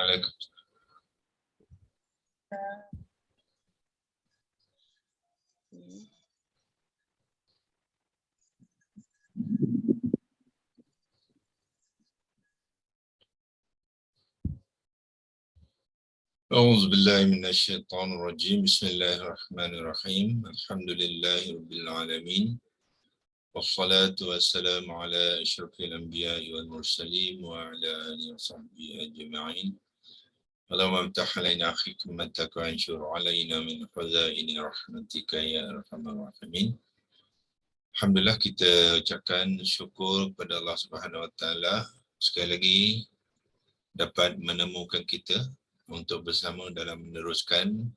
Waalaikumsalam. أعوذ بالله من الشيطان الرجيم. بسم الله الرحمن الرحيم. الحمد لله رب العالمين. والصلاة والسلام على أشرف الأنبياء والمرسلين وعلى آله وصحبه أجمعين. اللهم افتح علينا حكمتك وانشر علينا من خزائن رحمتك يا أرحم الراحمين. Alhamdulillah, kita ucapkan syukur kepada Allah Subhanahu Wa Taala sekali lagi dapat menemukan kita untuk bersama dalam meneruskan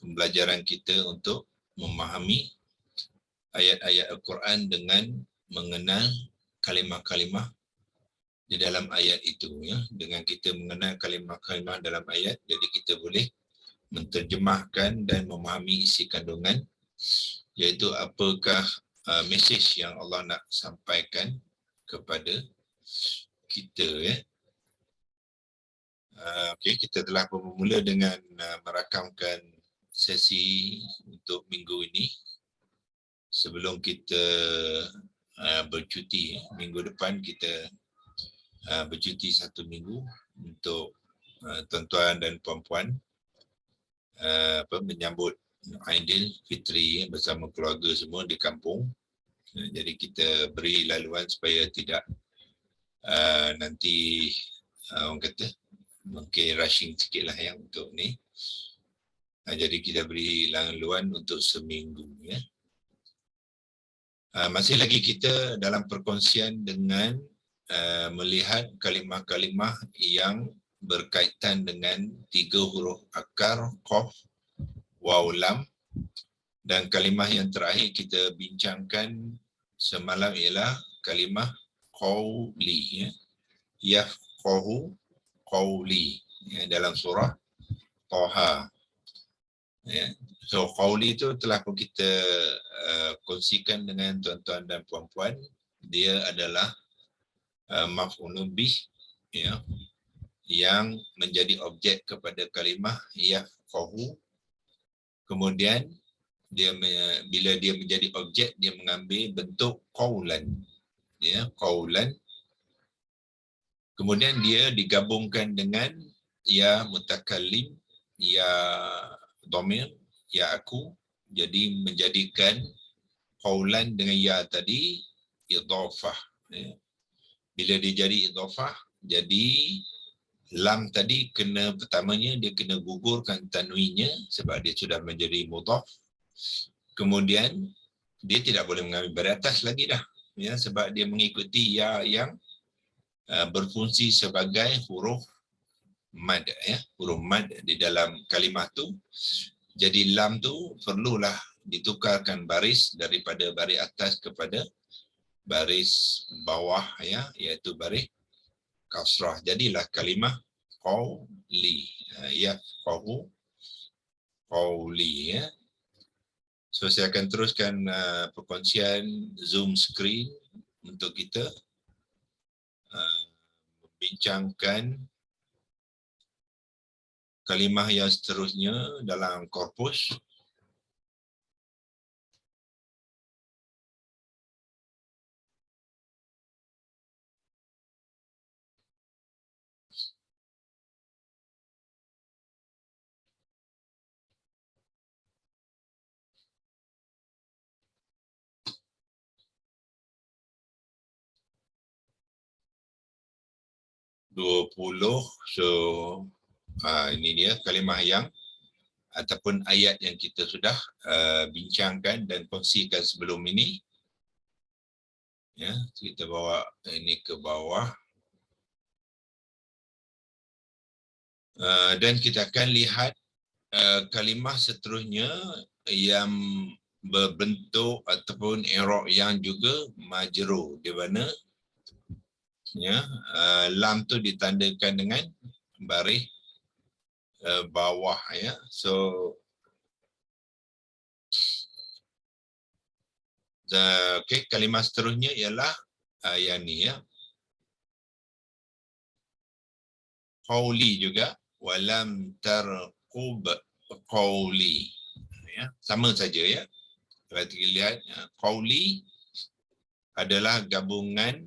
pembelajaran kita untuk memahami ayat-ayat Al-Quran dengan mengenal kalimah-kalimah di dalam ayat itu, ya. Dengan kita mengenal kalimah-kalimah dalam ayat, jadi kita boleh menterjemahkan dan memahami isi kandungan, iaitu apakah mesej yang Allah nak sampaikan kepada kita, ya. Okey, kita telah bermula dengan merakamkan sesi untuk minggu ini sebelum kita bercuti. Minggu depan kita bercuti 1 minggu untuk tuan-tuan dan puan-puan menyambut Aidilfitri bersama keluarga semua di kampung. Jadi kita beri laluan supaya tidak nanti orang kata mungkin rushing sikit lah yang untuk ni. Jadi kita beri laluan untuk seminggu, ya. Masih lagi kita dalam perkongsian dengan melihat kalimah-kalimah yang berkaitan dengan 3 huruf akar, qaf, waw, lam, dan kalimah yang terakhir kita bincangkan semalam ialah kalimah qawli, ya. Yafqahu qawli, ya, dalam surah Taha, ya. So qawli itu telah pun kita kongsikan dengan tuan-tuan dan puan-puan. Dia adalah maf'ulun bih, ya, yang menjadi objek kepada kalimah yafqahu. Kemudian dia bila dia menjadi objek, dia mengambil bentuk qaulan, ya, qaulan. Kemudian dia digabungkan dengan ya mutakallim, ya dhamir, ya aku, jadi menjadikan qaulan dengan ya tadi idhafah, ya. Bila dia jadi idhafah, jadi lam tadi kena, pertamanya dia kena gugurkan tanwinnya sebab dia sudah menjadi mudhaf. Kemudian dia tidak boleh mengambil baris atas lagi dah, ya, sebab dia mengikuti ya yang berfungsi sebagai huruf mad, ya, huruf mad di dalam kalimah tu. Jadi lam tu perlulah ditukarkan baris daripada baris atas kepada baris bawah, ya, iaitu baris kasrah. Jadilah kalimah qawli, yafqahu qawli, ya. So saya akan teruskan perkongsian Zoom screen untuk kita membincangkan kalimah yang seterusnya dalam korpus. So ini dia kalimah yang ataupun ayat yang kita sudah bincangkan dan kongsikan sebelum ini, ya. Kita bawa ini ke bawah dan kita akan lihat kalimah seterusnya yang berbentuk ataupun i'rab yang juga majrur, di mana, ya, lam tu ditandakan dengan baris bawah, ya. So okey, kalimah seterusnya ialah yang ni, ya, qawli juga, walam tarqub qawli. Ya, sama saja ya. Kalau kita lihat qawli adalah gabungan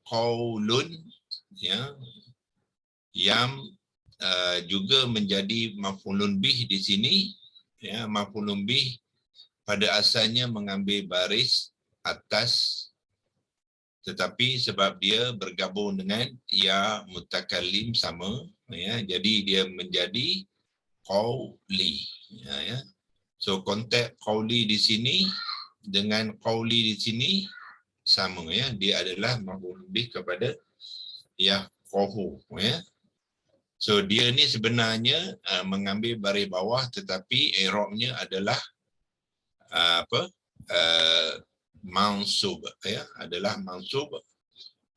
qawlun ya, yang juga menjadi maf'ulun bih di sini ya. Maf'ulun bih pada asalnya mengambil baris atas, tetapi sebab dia bergabung dengan ya mutakallim sama ya, jadi dia menjadi qawli ya. So konteks qawli di sini dengan qawli di sini sama ya, dia adalah maf'ul bih kepada yafqahu ya. So dia ni sebenarnya mengambil baris bawah, tetapi i'rabnya adalah mansub ya, adalah mansub.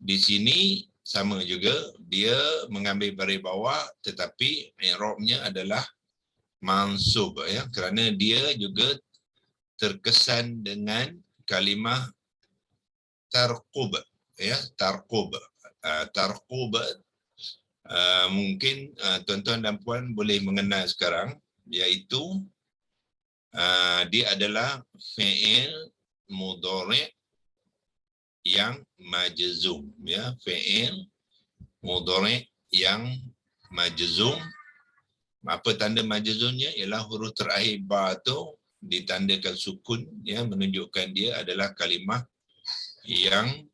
Di sini sama juga, dia mengambil baris bawah tetapi i'rabnya adalah mansub ya, kerana dia juga terkesan dengan kalimah tarqub ya. Tarqub mungkin tuan-tuan dan puan boleh mengenal sekarang, iaitu dia adalah fi'il mudhari' yang majzum ya, fi'il mudhari' yang majzum. Apa tanda majzumnya? Ialah huruf terakhir ba tu ditandakan sukun ya, menunjukkan dia adalah kalimah yang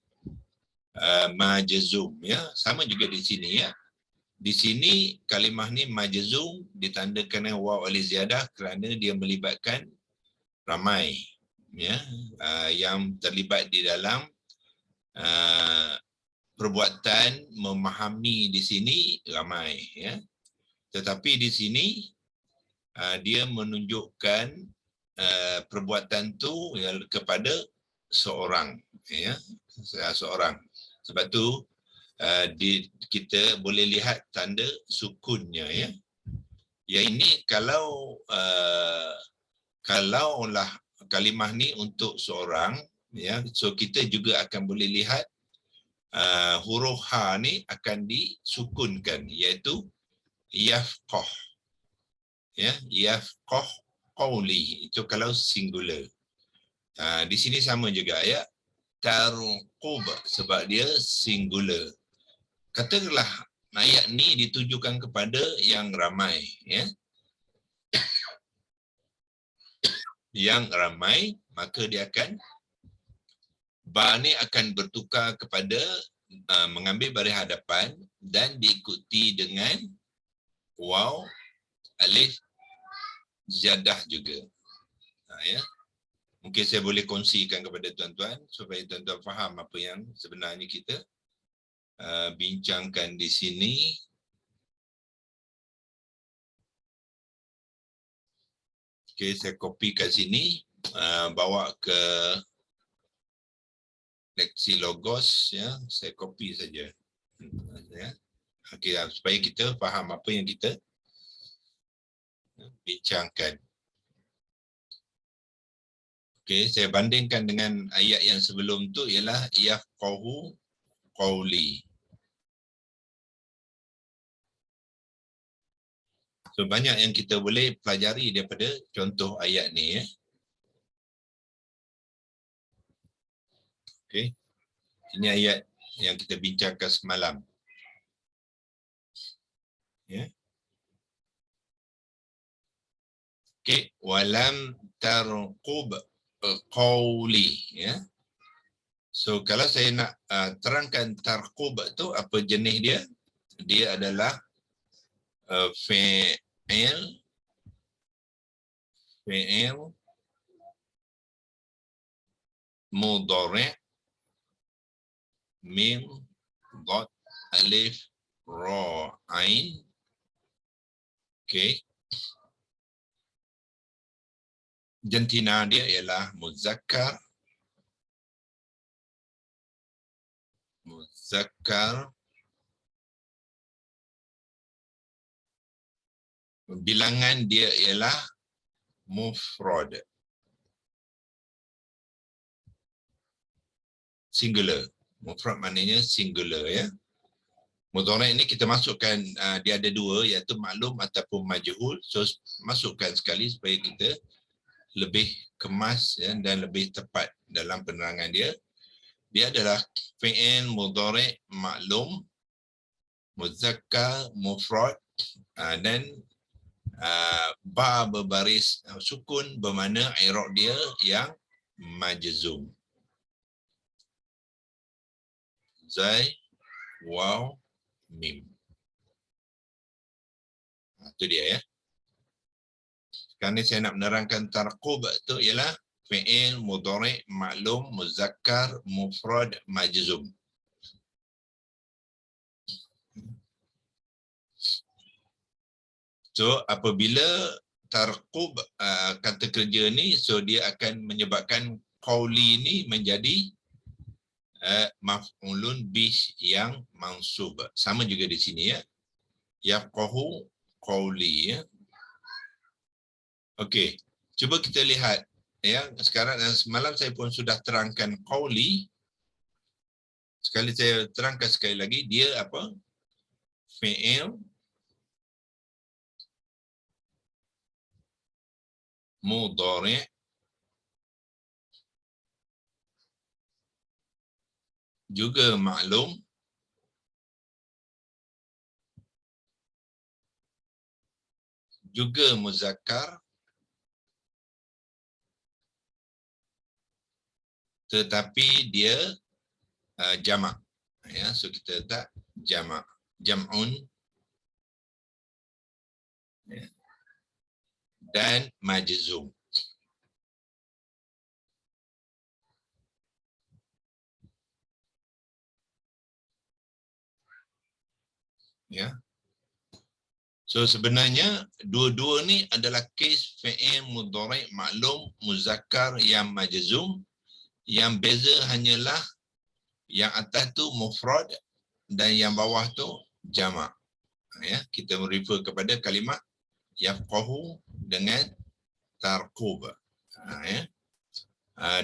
majzum ya. Sama juga di sini ya. Di sini kalimah ni majzum ditandakan dengan waw alif ziyadah kerana dia melibatkan ramai ya, yang terlibat di dalam perbuatan memahami di sini ramai ya. Tetapi di sini dia menunjukkan perbuatan tu kepada seorang ya, seorang. Sebab tu kita boleh lihat tanda sukunnya ya. Ya, ini kalaulah kalimah ni untuk seorang ya, so kita juga akan boleh lihat huruf ha ni akan disukunkan, iaitu yafqah ya, yafqah qawli, itu kalau singular. Di sini sama juga ya, tarqub sebab dia singular. Katakanlah ayat ni ditujukan kepada yang ramai ya, yang ramai, maka dia akan ba ni akan bertukar kepada mengambil baris hadapan dan diikuti dengan waw alif ziyadah juga ya. Mungkin saya boleh kongsikan kepada tuan-tuan supaya tuan-tuan faham apa yang sebenarnya kita bincangkan di sini. Okey, saya copy kat sini, bawa ke leksi logos ya, saya copy saja ya. Okey, supaya kita faham apa yang kita bincangkan. Okey, saya bandingkan dengan ayat yang sebelum tu, ialah yafqahu qawli. So banyak yang kita boleh pelajari daripada contoh ayat ni ya. Okey. Ini ayat yang kita bincangkan semalam. Ya. Okey, walam tarqub qawli ya. So kalau saya nak terangkan tarqub tu apa jenis dia? Dia adalah fi'il mudhari' mim dot alif ra ain. Okey. Jantina dia ialah muzakkar. Bilangan dia ialah mufrad. Singular. Mufrad maknanya singular ya. Mudhari' ini kita masukkan, dia ada dua, iaitu maklum ataupun majhul. So masukkan sekali supaya kita lebih kemas ya, dan lebih tepat dalam penerangan dia. Dia adalah fi'il mudhari' maklum, muzakkar, mufrad, dan ba berbaris sukun bermakna i'rab dia yang majzum. Zai, waw, mim. Itu dia ya. Sekarang ni saya nak menerangkan tarqub itu ialah fi'il mudhari' maklum, muzakkar, mufrad, majzum. So apabila tarqub kata kerja ni, so dia akan menyebabkan qauli ni menjadi maf'ulun bih yang mansub. Sama juga di sini ya. Yafqahu qauli ya. Okey, cuba kita lihat ya. Sekarang dan semalam saya pun sudah terangkan qauli. Sekali saya terangkan sekali lagi, dia apa? Fi'il mudhari' juga maklum juga muzakkar tetapi dia jamak ya. So kita letak jamak, jam'un ya, dan majzum. Ya. So sebenarnya dua-dua ni adalah kes fi'il mudhari' maklum muzakkar yang majzum. Yang beza hanyalah yang atas tu mufrad dan yang bawah tu jamak. Ya, kita merefer kepada kalimah yafqahu dengan tarqub. Ya.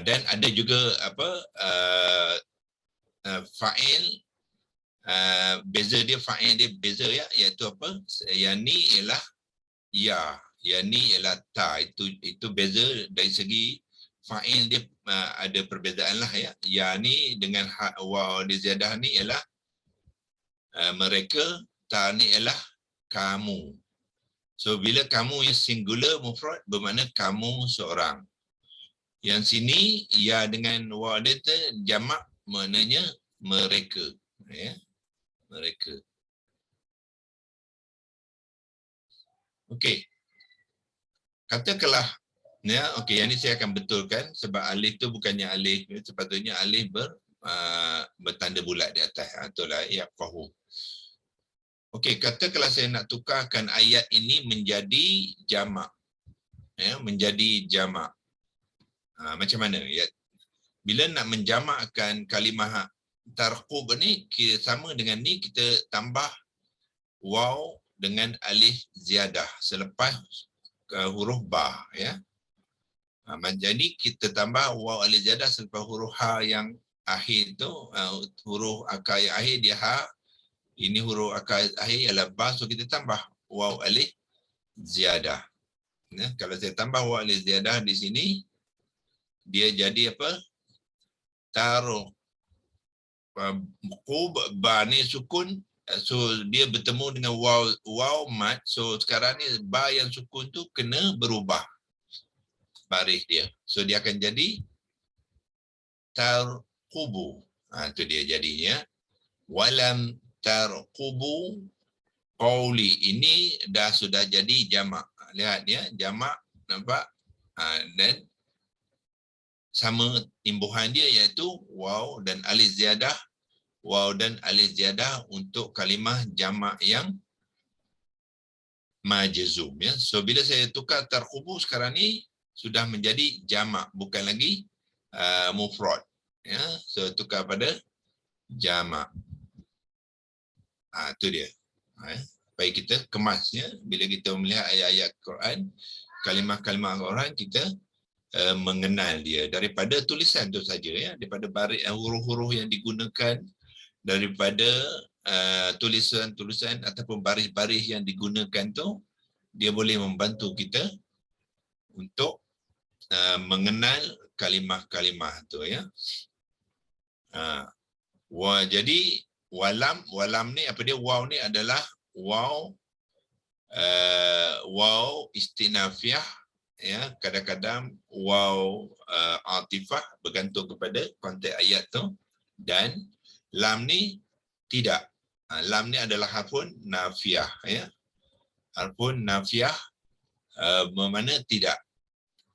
Dan ada juga apa fa'il, beza dia, fa'il dia beza ya, iaitu apa? Yang ni ialah ya, yang ni ialah ta. Itu beza dari segi fa'il dia, ada perbezaan lah ya. Ya ni dengan waw di ziyadah ni ialah mereka, ta ni ialah kamu. So bila kamu yang singular mufrad bermakna kamu seorang. Yang sini ya dengan waw dia jamak maknanya mereka ya. Mereka. Okey. Katakanlah ya, okey, yang ni saya akan betulkan sebab alif tu bukannya alif, sepatutnya alif bertanda bulat di atas. Itulah yafqahu. Okey, katakanlah saya nak tukarkan ayat ini menjadi jamak. Ya, menjadi jamak. Macam mana? Ya. Bila nak menjamakkan kalimah tarqub ni, sama dengan ni kita tambah waw dengan alif ziyadah selepas huruf ba ya. Jadi kita tambah waw alif ziyadah selepas huruf ha yang akhir tu, huruf akar yang akhir dia ha, ini huruf akar akhir ialah ba, so kita tambah waw alif ziyadah. Ya, kalau saya tambah waw alif ziyadah di sini, dia jadi apa? Taruh qub, ba ni sukun, so dia bertemu dengan waw mat. So sekarang ni ba yang sukun tu kena berubah baris dia. So dia akan jadi tarqubu. Itu dia jadinya. Walam tarqubu qauli. Ini dah sudah jadi jamak. Lihat dia jamak, nampak? Dan sama imbuhan dia iaitu waw dan alif ziyadah. Waw dan alif ziyadah untuk kalimah jamak yang majzum ya. So bila saya tukar tarqubu sekarang ni sudah menjadi jamak, bukan lagi mufrad ya. So tukar pada jamak. Itu dia. Supaya kita kemasnya bila kita melihat ayat-ayat Quran, kalimah-kalimah Quran, kita mengenal dia daripada tulisan tu saja ya, daripada baris huruf-huruf yang digunakan, daripada tulisan-tulisan ataupun baris-baris yang digunakan tu, dia boleh membantu kita untuk mengenal kalimah-kalimah tu ya. Jadi walam ni apa dia, waw ni adalah waw istinafiah ya, kadang-kadang waw atifah bergantung kepada konteks ayat tu, dan lam ni tidak. Lam ni adalah harfun nafiah ya. Harfun nafiah bermakna tidak.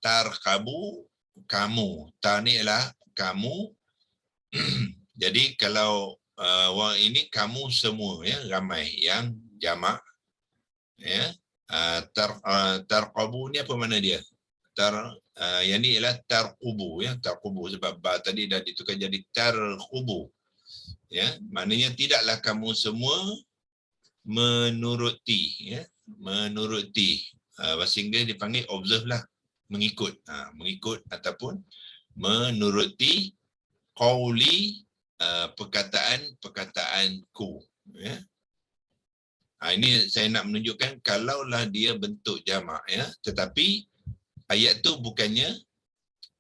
Tarkabu, kamu. Tar ni adalah kamu. Jadi kalau ini kamu semua ya, ramai, yang jamak ya. Tarqabu ni apa makna dia? Yang ni ialah tarqubu ya, tarqubu, sebab ba tadi dah ditukar jadi tarqubu. Ya, maknanya tidaklah kamu semua menuruti ya, menuruti. Bahasa Inggeris dipanggil observe lah, mengikut. Mengikut ataupun menuruti qauli, perkataan-perkataanku ya. Ini saya nak menunjukkan kalaulah dia bentuk jamak ya, tetapi ayat tu bukannya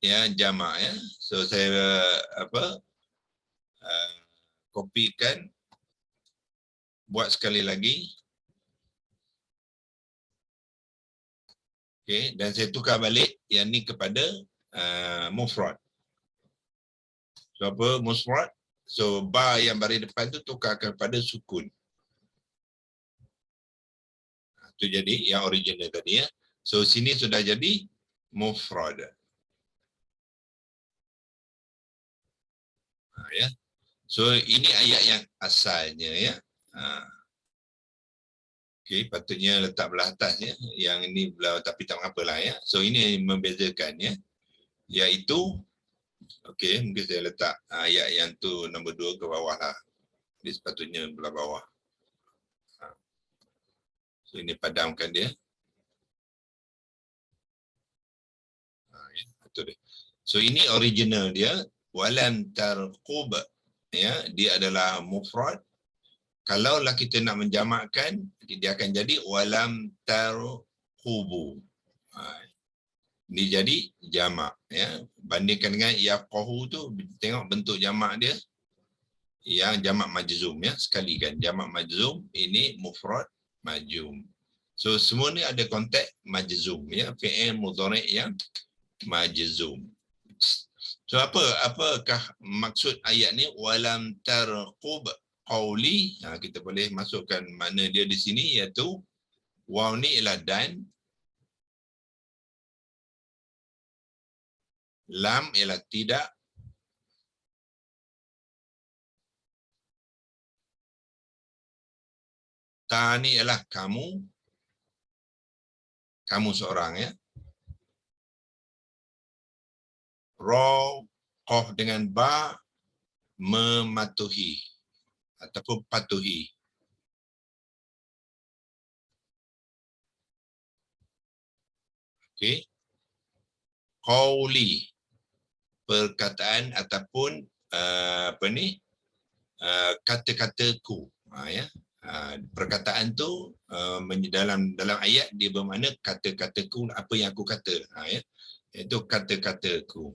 ya jamak ya. So saya kopikan, buat sekali lagi. Okey, dan saya tukar balik yang ni kepada mufrad. So apa mufrad? So ba yang baris depan tu tukar kepada sukun. Itu jadi yang original tadi ya. So sini sudah jadi mufrad. Ya. So ini ayat yang asalnya ya. Okey, patutnya letak belah atas ya. Yang ini belah, tapi tak mengapalah ya. So ini membezakan ya. Iaitu okey, mungkin saya letak ayat yang tu nombor 2 ke bawah lah. Ini sepatutnya belah bawah. So ini padamkan dia. Ya, betul dia. So ini original dia, walam tarqub ya, dia adalah mufrad. Kalaulah kita nak menjamakkan, dia akan jadi walam tarqubu. Ini jadi jamak ya. Bandingkan dengan yafqahu tu, tengok bentuk jamak dia yang jamak majzum ya, sekali kan jamak majzum, ini mufrad majzum. So semua ni ada konteks majzum ya, fi'il mudhari' yang majzum. So apakah maksud ayat ni walam tarqub qauli? Kita boleh masukkan makna dia di sini, iaitu waw ni ialah dan, lam ialah tidak, ta ni ialah kamu, kamu seorang ya. Ra, qaf dengan ba, mematuhi ataupun patuhi. Okey. Qauli, perkataan ataupun kata-kataku ya. Perkataan tu dalam ayat dia bermakna kata-kataku, apa yang aku kata ya. Itu kata-kataku.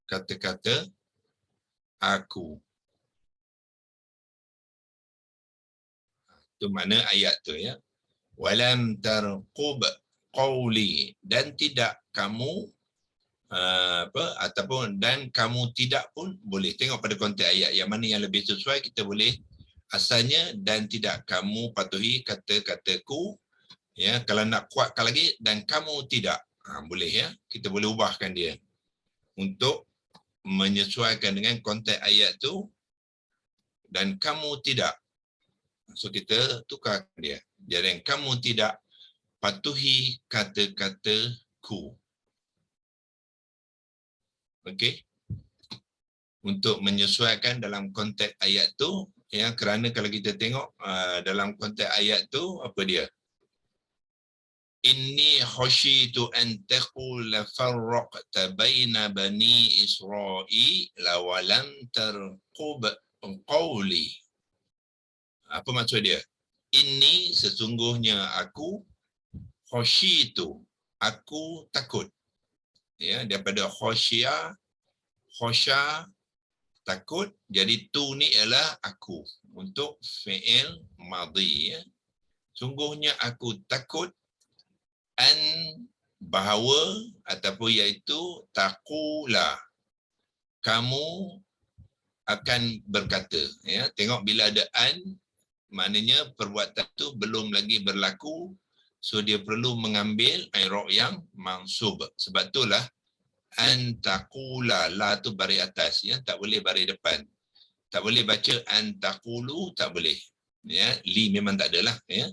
Kata-kata aku. Itu makna ayat tu ya. Walam tarqub qauli, dan tidak kamu ataupun dan kamu tidak pun boleh. Tengok pada konteks ayat yang mana yang lebih sesuai, kita boleh asalnya dan tidak kamu patuhi kata-kataku ya. Kalau nak kuatkan lagi, dan kamu tidak, boleh ya, kita boleh ubahkan dia untuk menyesuaikan dengan konteks ayat tu. Dan kamu tidak, so kita tukar dia, jadi kamu tidak patuhi kata-kataku. Okey, untuk menyesuaikan dalam konteks ayat tu ya. Kerana kalau kita tengok dalam konteks ayat tu, apa dia, Inni khasyitu an taqula farraqta baina bani Israil wa lam tarqub qawli. Apa maksud dia? Inni sesungguhnya aku khasyitu, aku takut. Ya, daripada khasya takut, jadi tu ni ialah aku untuk fi'il madhi ya. Sungguhnya aku takut an bahawa ataupun iaitu taqula kamu akan berkata ya. Tengok bila ada an, maknanya perbuatan tu belum lagi berlaku, so dia perlu mengambil i'rab yang mansub. Sebab itulah an taqula, la tu baris atas ya, tak boleh baris depan. Tak boleh baca an taqulu, tak boleh. Ya, li memang tak adalah ya.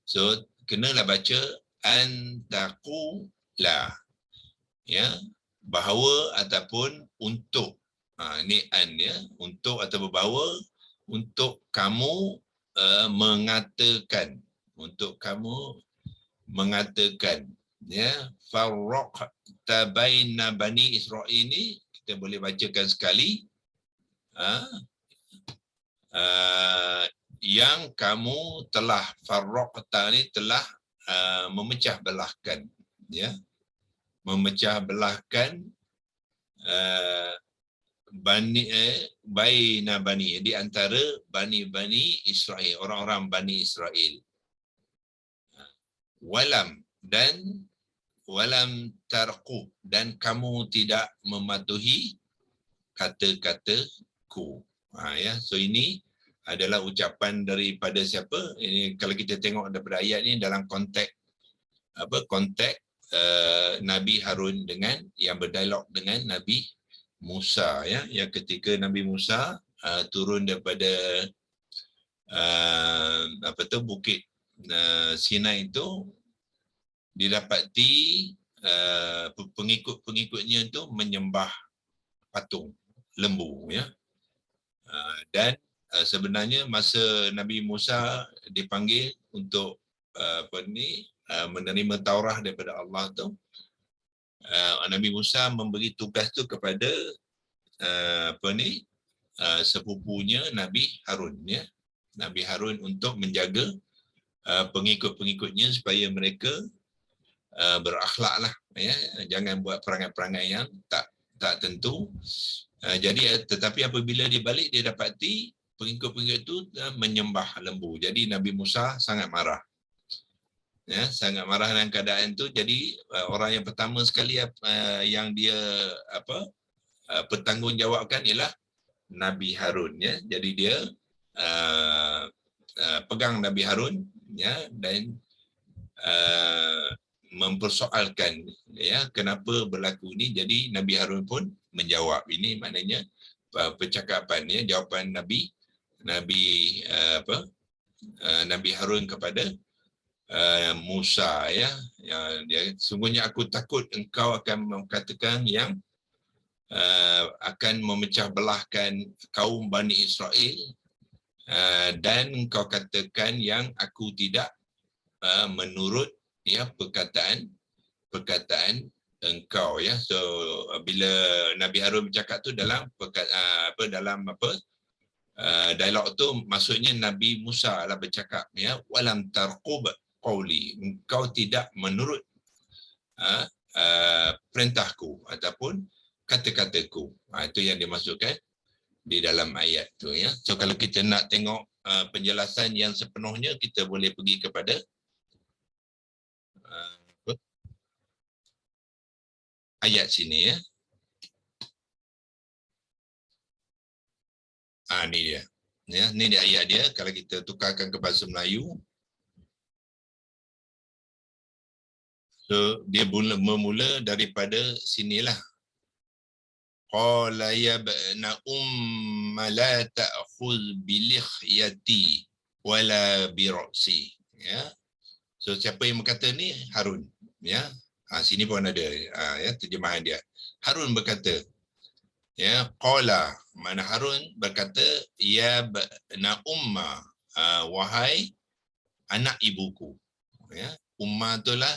So kenalah baca an taqula. Ya, bahawa ataupun untuk. Ini an ya, untuk atau bahawa untuk kamu mengatakan, untuk kamu mengatakan ya, farraqta baina bani Israil ini kita boleh bacakan sekali yang kamu telah farraqta ni telah memecah belahkan ya, memecah belahkan baina bani, di antara bani Israel, orang-orang Bani Israel. Walam, dan walam tarqub, dan kamu tidak mematuhi kata-kataku. Ya, so ini adalah ucapan daripada siapa? Ini kalau kita tengok daripada ayat ini dalam konteks apa? Konteks Nabi Harun dengan yang berdialog dengan Nabi Musa ya, yang ketika Nabi Musa turun daripada bukit Sinai itu, didapati pengikut-pengikutnya itu menyembah patung lembu ya. Dan sebenarnya masa Nabi Musa dipanggil untuk menerima Taurah daripada Allah tu, Nabi Musa memberi tugas tu kepada sepupunya Nabi Harun ya. Nabi Harun untuk menjaga pengikut-pengikutnya supaya mereka berakhlak lah ya, jangan buat perangai-perangai yang tak tentu. Jadi tetapi apabila dia balik, dia dapati pengikut-pengikut itu menyembah lembu. Jadi Nabi Musa sangat marah. Ya, sangat marah dengan keadaan itu. Jadi orang yang pertama sekali yang dia bertanggungjawabkan ialah Nabi Harun ya. Jadi dia pegang Nabi Harun ya, dan mempersoalkan ya kenapa berlaku ini. Jadi Nabi Harun pun menjawab. Ini maknanya percakapan ya, jawapan Nabi Harun kepada Musa ya. Dia, sungguhnya aku takut engkau akan mengatakan yang akan memecah belahkan kaum Bani Israel, dan engkau katakan yang aku tidak menurut ya perkataan engkau ya. So bila Nabi Harun bercakap tu dalam dialog tu, maksudnya Nabi Musa lah bercakap ya, walam tarqub qawli, engkau tidak menurut perintahku ataupun kata-kataku. Itu yang dimaksudkan di dalam ayat tu ya. So kalau kita nak tengok penjelasan yang sepenuhnya, kita boleh pergi kepada ayat sini ya. Ni dia. Ya, ni dia ayat dia. Kalau kita tukarkan ke bahasa Melayu, so dia memula daripada sinilah. Qala ya bana la ta'khudh bi likhyati wala bi ra'si. Ya. So siapa yang berkata ni? Harun, ya. Sini pun ada ya terjemahan dia. Harun berkata, ya, qala, mana Harun berkata, ya bana wahai anak ibuku. Ya, umma itulah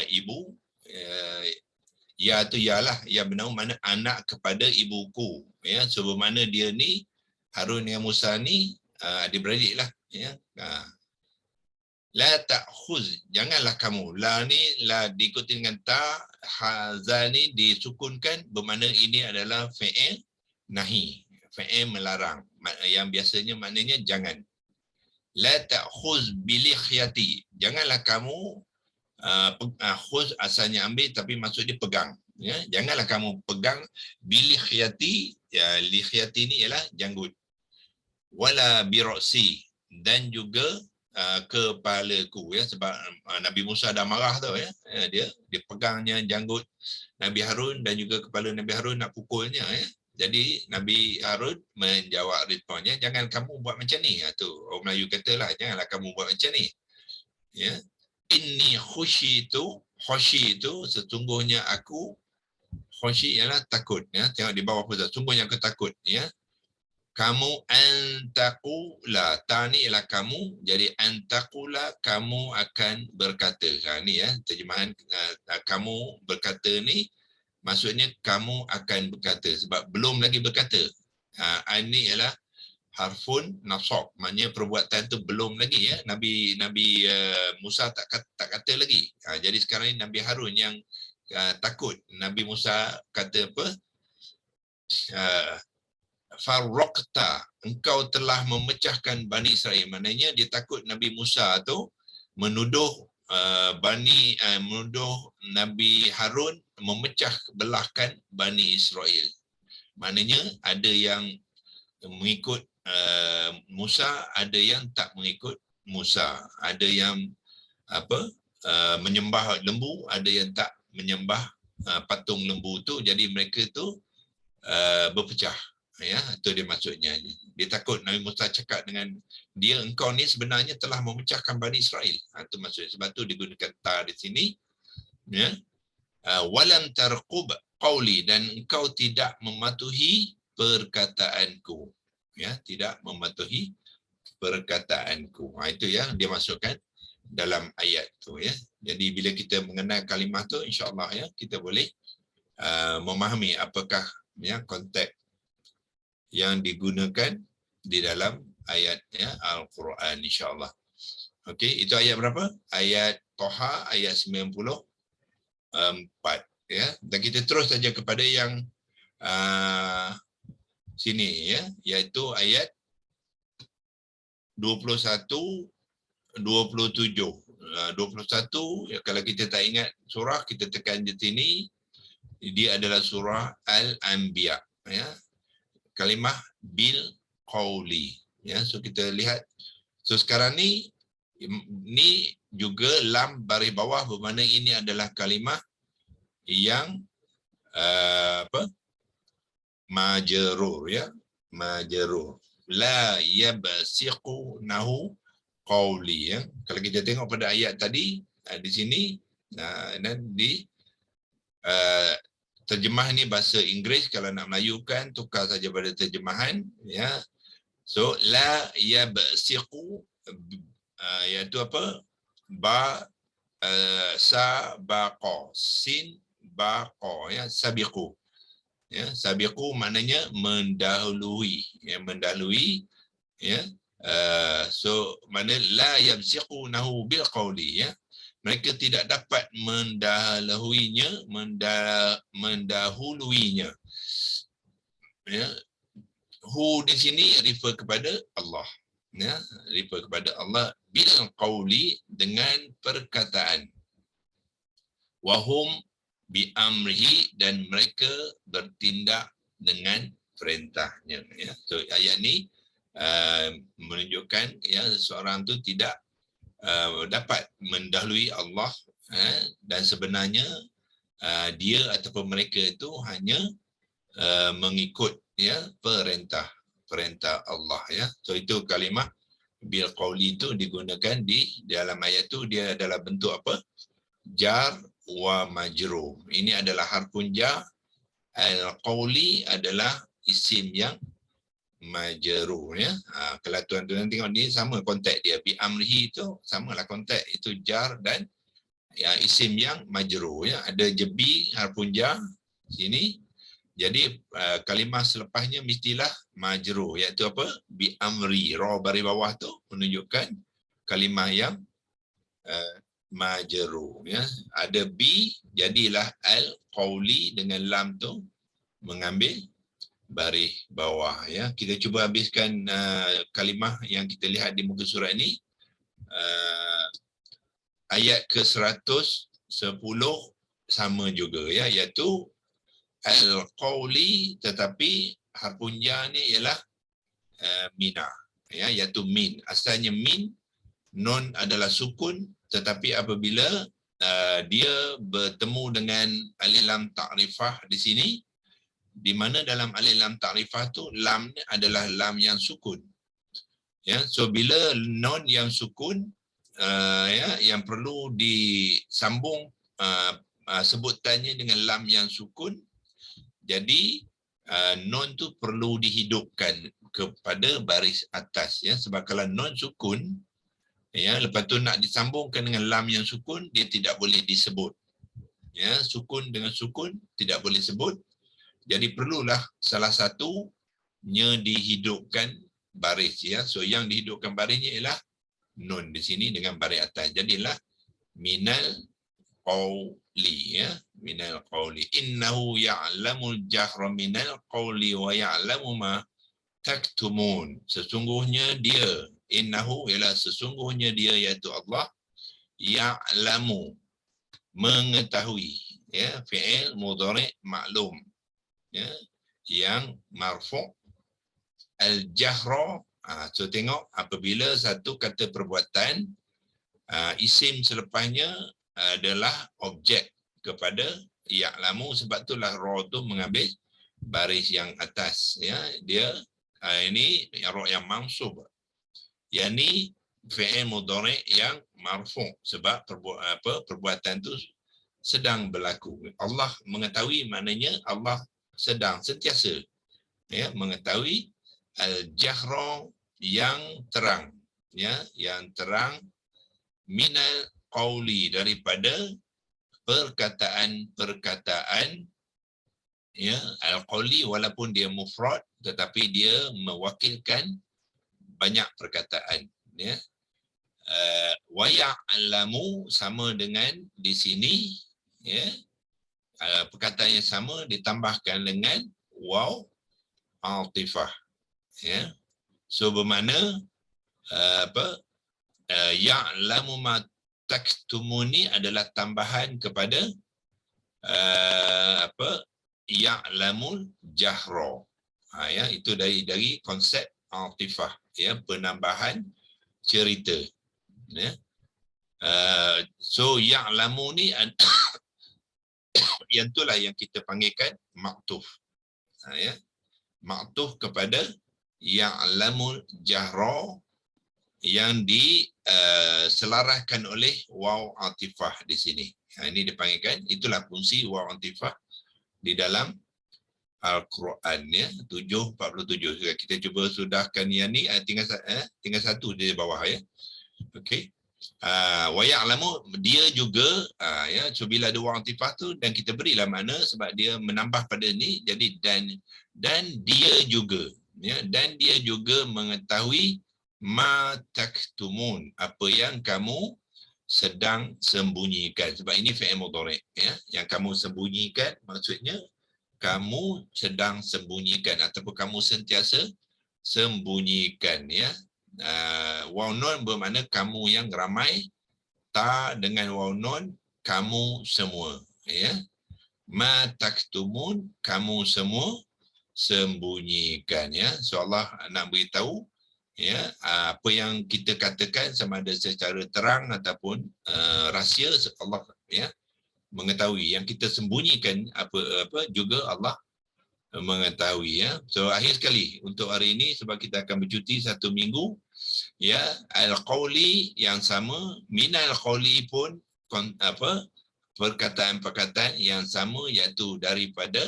ibu, ya tu yalah, ya benar mana anak kepada ibuku. Ya, so bermakna dia ni Harun dengan Musa ni adik-beradik lah. Ya. La ta'khuz, janganlah kamu. La ni la diikuti dengan ta, za ni disukunkan, bermakna ini adalah fi'il nahi, fi'il melarang, yang biasanya maknanya jangan. La ta'khuz bilikhyati, janganlah kamu khuz asalnya ambil tapi maksud dia pegang. Ya, janganlah kamu pegang bilikhyati, ya, likhyati ni ialah janggut. Wala birasi, dan juga kepalaku, ya, sebab Nabi Musa dah marah tu, ya, dia pegangnya janggut Nabi Harun dan juga kepala Nabi Harun nak pukulnya, ya. Jadi Nabi Harun menjawab responnya, jangan kamu buat macam ni. Tu orang Melayu katalah, janganlah kamu buat macam ni. Ya. Inni khushi itu sesungguhnya aku, khushi ialah takut, ya. Tengok di bawah pun sesungguhnya aku takut, ya. Kamu antaqula, ta ni ialah kamu, jadi antaqula kamu akan berkata. Ni ya terjemahan kamu berkata ni maksudnya kamu akan berkata, sebab belum lagi berkata. Ini ialah harfun nasab, maknanya perbuatan tu belum lagi, ya. Nabi Musa tak kata lagi. Jadi sekarang ni Nabi Harun yang takut. Nabi Musa kata apa? Farraqta, engkau telah memecahkan Bani Israel. Maknanya dia takut Nabi Musa tu menuduh menuduh Nabi Harun memecah belahkan Bani Israel. Maknanya ada yang mengikut Musa, ada yang tak mengikut Musa. Ada yang menyembah lembu, ada yang tak menyembah patung lembu tu. Jadi mereka tu berpecah. Ya, itu dia maksudnya. Dia takut Nabi Musa cakap dengan dia, engkau ni sebenarnya telah memecahkan Bani Israel. Itu maksudnya. Sebab tu digunakan ta di sini. Ya. Walam tarqub qawli, dan engkau tidak mematuhi perkataanku. Ya, tidak mematuhi perkataanku. Itu yang dia masukkan dalam ayat tu, ya. Jadi bila kita mengenal kalimah tu, insya-Allah, ya, kita boleh memahami apakah, ya, konteks yang digunakan di dalam ayat, ya, Al-Quran, insya-Allah. Okey, itu ayat berapa? Ayat Toha, ayat 94, ya. Dan kita terus saja kepada yang sini, ya, iaitu ayat 21 27. 21, ya, kalau kita tak ingat surah, kita tekan di sini, dia adalah surah Al-Anbiya, ya. Kalimah bil qawli, ya. So kita lihat, so sekarang ni juga lam baris bawah, bermakna ini adalah kalimah yang majrur, ya, majrur. La yabsiqu nahu qawli, ya. Kalau kita tengok pada ayat tadi, di sini, dan di terjemah ni bahasa Inggeris, kalau nak melayukan tukar saja pada terjemahan, ya. So la yabsiqu, iaitu apa? Ba sa baqa, sin baqa, ya, sabiqu. Ya, sabiqu maknanya mendahului, ya, mendahului, ya. So mana la yabsiqunahu bil qawli, ya. Mereka tidak dapat mendahuluinya. Ya. Hu di sini refer kepada Allah, ya, refer kepada Allah bil qawli, dengan perkataan. Wahum bi amrihi, dan mereka bertindak dengan perintahnya, ya. So ayat ni menunjukkan, ya, seseorang tu tidak dapat mendahului Allah, dan sebenarnya dia ataupun mereka itu hanya mengikut, ya, perintah Allah, ya. So itu kalimah bil qawli itu digunakan di dalam ayat itu. Dia adalah bentuk apa? Jar wa majrur. Ini adalah harfun jar. Al-qawli adalah isim yang majrur, ya. Kalau tuan-tuan tengok ni sama konteks dia. Bi amrihi itu samalah konteks, itu jar dan yang isim yang majrur, ya. Ada jebi harfun jar sini. Jadi kalimah selepasnya mestilah majrur, iaitu apa? Bi amri. Ra baris bawah tu menunjukkan kalimah yang majrur, ya. Ada bi, jadilah al qauli dengan lam tu mengambil baris bawah, ya. Kita cuba habiskan kalimah yang kita lihat di muka surat ini. Ayat ke-110 sama juga, ya, iaitu al-qawli, tetapi harfun jar ni ialah mina, ya, iaitu min. Asalnya min, nun adalah sukun, tetapi apabila dia bertemu dengan alif lam ta'rifah di sini, di mana dalam alif lam ta'rifah tu lam ni adalah lam yang sukun, ya. So bila nun yang sukun, ya, yang perlu disambung sebutannya dengan lam yang sukun, jadi nun tu perlu dihidupkan kepada baris atas, ya. Sebab kalau nun sukun, ya, lepas tu nak disambungkan dengan lam yang sukun, dia tidak boleh disebut, ya. Sukun dengan sukun tidak boleh sebut. Jadi perlulah salah satunya dihidupkan baris, ya. So yang dihidupkan barisnya ialah nun di sini dengan baris atas. Jadilah minal qawli, ya. Minal qawli. Innahu ya'lamul jahra minal qawli wa ya'lamu ma taktumun. Sesungguhnya dia, innahu ialah sesungguhnya dia, iaitu Allah, ya'lamu, mengetahui, ya. Fi'il mudhari' maklum, ya, yang marfu' al-jahra. So tengok, apabila satu kata perbuatan, isim selepasnya adalah objek kepada ya'lamu, sebab itulah ra tu mengambil baris yang atas, ya. Dia ini ra yang mansub, yakni fi'il mudhari' yang marfu', sebab perbuatan tu sedang berlaku. Allah mengetahui, maknanya Allah sedang sentiasa, ya, mengetahui al-jahra, yang terang, ya, yang terang, minal qawli, daripada perkataan-perkataan, ya. Al-qawli walaupun dia mufrad, tetapi dia mewakilkan banyak perkataan, ya. Wa ya'lamu sama dengan di sini, ya. Perkataan yang sama ditambahkan dengan waw atifah, ya. So bermakna ya'lamu ma taktumuni adalah tambahan kepada ya'lamul jahra. Ya, itu dari konsep atifah, ya, penambahan cerita, ya. So ya'lamu ni yang itulah yang kita panggilkan maktuf, ya. Maktuf kepada ya'lamul jahra, yang diselaraskan oleh waw atifah di sini. Ini dipanggilkan, itulah fungsi waw atifah di dalam Al-Quran, ya. 7:47. Kita cuba sudahkan yang ni, tinggal satu di bawah, ya. Okey. Wa ya'lamu, dia juga, ya. So bila ada waw atifah tu, dan kita berilah makna sebab dia menambah pada ni, jadi dan dia juga, ya, dan dia juga mengetahui ma taktumun, apa yang kamu sedang sembunyikan. Sebab ini fi'il mudhari', ya. Yang kamu sembunyikan maksudnya kamu sedang sembunyikan ataupun kamu sentiasa sembunyikan, ya. Waw nun bermakna kamu yang ramai, ta dengan waw nun kamu semua, ya. Ma taktumun, kamu semua sembunyikan, ya. So Allah nak beritahu, ya, apa yang kita katakan sama ada secara terang ataupun rahsia, Allah, ya, mengetahui. Yang kita sembunyikan apa juga Allah mengetahui, ya. So akhir sekali untuk hari ini, sebab kita akan bercuti 1 minggu, ya, al-qawli yang sama, minal qawli pun perkataan-perkataan yang sama, iaitu daripada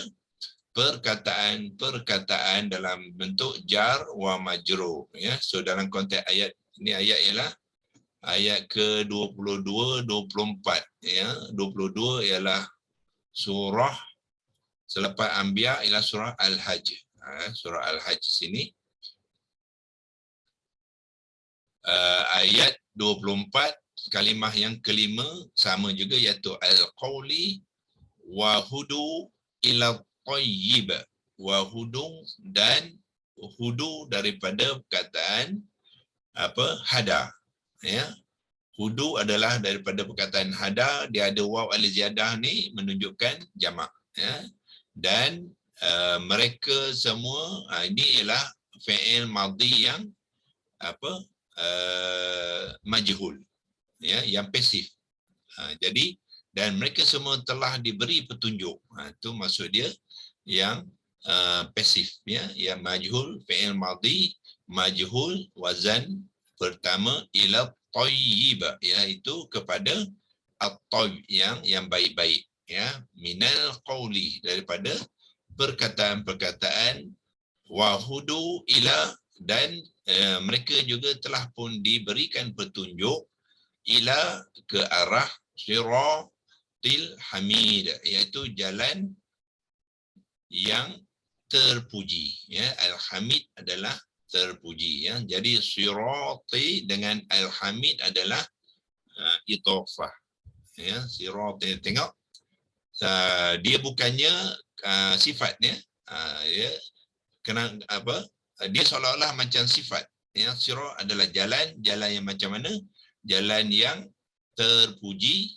perkataan-perkataan dalam bentuk jar wa majrur, ya. So dalam konteks ayat ini, ayat ialah ayat ke-22, 24. Ya, 22 ialah surah selepas Anbiya ialah surah Al-Hajj. Surah Al-Hajj sini ayat 24, kalimah yang kelima sama juga, iaitu al-qawli wa hudu ila tayyib. Wa hudu, dan hudu daripada perkataan hada. Ya, hudu adalah daripada perkataan hada, dia ada waw al-ziyadah ni menunjukkan jamak. Ya, dan mereka semua, ini ialah fi'il madhi yang majhul, ya, yang pasif. Jadi, dan mereka semua telah diberi petunjuk. Itu maksud dia yang pasif, ya, yang majhul, fi'il madhi majhul, wazan pertama ila tayyib, iaitu kepada at-tayyib, yang baik-baik, ya, minal qawli, daripada perkataan-perkataan, wa hudu ila, dan mereka juga telah pun diberikan petunjuk ila, ke arah siratil hamid, iaitu jalan yang terpuji, ya. Al-hamid adalah terpuji, ya. Jadi sirati dengan al-hamid adalah idhafah, ya. Sirati, tengok, dia bukannya sifatnya, ya, kena dia seolah-olah macam sifat, ya. Sirat adalah jalan yang macam mana? Jalan yang terpuji,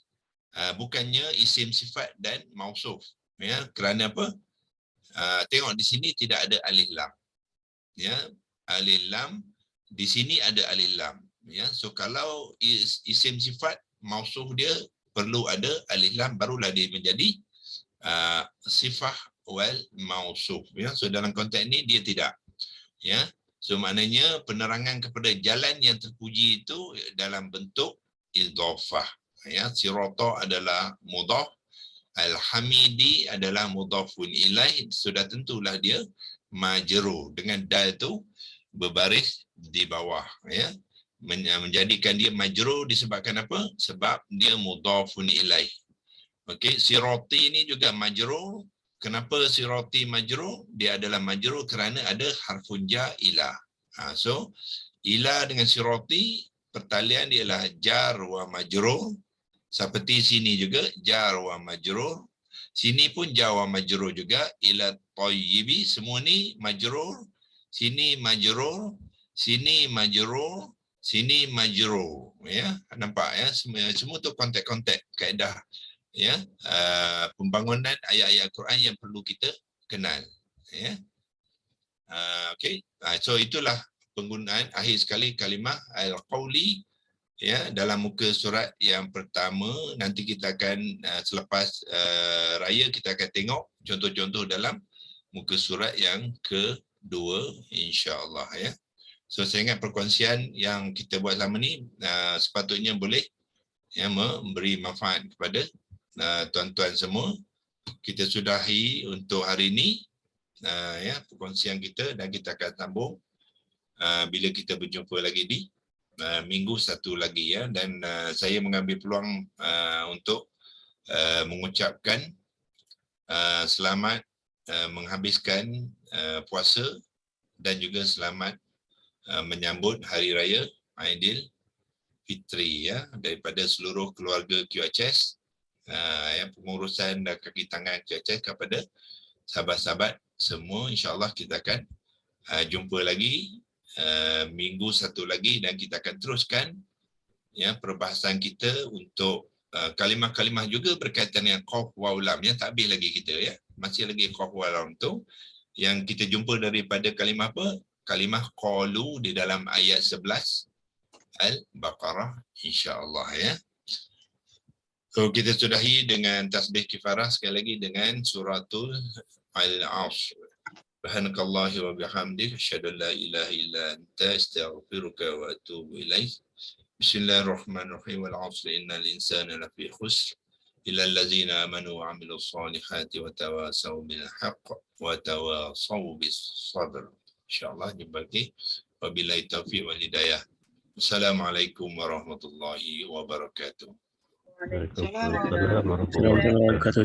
bukannya isim sifat dan mausuf, ya. Kerana apa? Tengok di sini tidak ada alif lam, ya. Alif lam di sini ada alif lam, ya. So kalau isim sifat, mausuf dia perlu ada alif lam, barulah dia menjadi sifah wal mausuf, ya. So dalam konteks ini dia tidak, ya. So maknanya penerangan kepada jalan yang terpuji itu dalam bentuk idhafah, ya. Sirata adalah mudhaf, al-hamidi adalah mudhafun ilaih, sudah tentulah dia majrur dengan dal tu berbaris di bawah, ya. Menjadikan dia majrur disebabkan apa? Sebab dia mudhafun ilaih. Okey, sirati ini juga majrur. Kenapa sirati majrur? Dia adalah majrur kerana ada harfun ja ila. So ila dengan sirati, pertalian dia adalah jar wa majrur. Seperti sini juga jar wa majrur. Sini pun jar wa majrur juga, ila tayyibi, semua ni majrur. Sini majrur, sini majrur, sini majrur, ya. Nampak, ya, semua tu konteks-konteks kaedah, ya, pembangunan ayat-ayat Al-Quran yang perlu kita kenal, ya. Okey, so itulah penggunaan akhir sekali kalimah al-qawli, ya, dalam muka surat yang pertama. Nanti kita akan selepas raya kita akan tengok contoh-contoh dalam muka surat yang kedua, insya-Allah, ya. So saya ingat perkongsian yang kita buat selama ni sepatutnya boleh, ya, memberi manfaat kepada tuan-tuan semua. Kita sudahi untuk hari ini, ya, perkongsian kita, dan kita akan sambung bila kita berjumpa lagi di minggu satu lagi, ya. Dan saya mengambil peluang untuk mengucapkan selamat menghabiskan puasa, dan juga selamat menyambut Hari Raya Aidilfitri, ya, daripada seluruh keluarga QHS, ya, pengurusan dan kaki tangan QHS, kepada sahabat-sahabat semua. InsyaAllah kita akan jumpa lagi minggu satu lagi, dan kita akan teruskan, ya, perbahasan kita untuk kalimah-kalimah juga berkaitan dengan qaf waw lam, ya. Tak habis lagi kita, ya. Masih lagi qaf waw lam tu yang kita jumpa daripada kalimah apa? Kalimah qalu di dalam ayat 11 Al-Baqarah, insya-Allah, ya. So kita sudahi dengan tasbih kifarah sekali lagi dengan suratul Al-Asr. Subhanakallah wa bihamdik, asyhadu an la ilaha illa anta, astaghfiruka wa atubu ilaik. Bismillahirrahmanirrahim. Wal 'asri innal insana lafi khusr illa allazina amanu wa 'amilus solihati wa tawasaw bil haqq wa tawasaw bis sabr. Insyaallah jumpa lagi. Wabillahi taufiq wal hidayah. Assalamualaikum warahmatullahi wabarakatuh. Waalaikumsalam warahmatullahi Assalamualaikum warahmatullahi wabarakatuh.